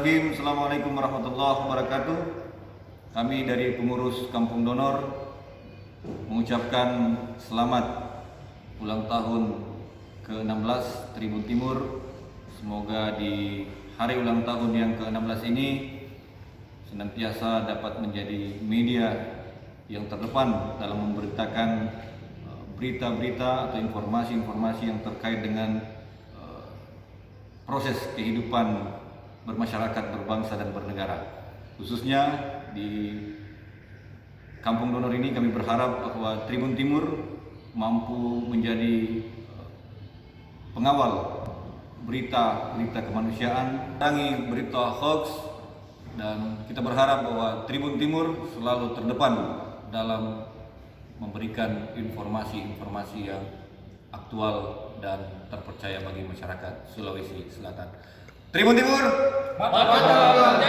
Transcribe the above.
Bismillahirrahmanirrahim. Assalamualaikum warahmatullahi wabarakatuh. Kami dari pengurus Kampung Donor mengucapkan selamat ulang tahun ke-16 Tribun Timur. Semoga di hari ulang tahun yang ke-16 ini senantiasa dapat menjadi media yang terdepan dalam memberitakan berita-berita atau informasi-informasi yang terkait dengan proses kehidupan bermasyarakat, berbangsa dan bernegara. Khususnya di Kampung Donor ini kami berharap bahwa Tribun Timur mampu menjadi pengawal berita-berita kemanusiaan, memerangi berita hoax, dan kita berharap bahwa Tribun Timur selalu terdepan dalam memberikan informasi-informasi yang aktual dan terpercaya bagi masyarakat Sulawesi Selatan. Tribun Timur, mantap.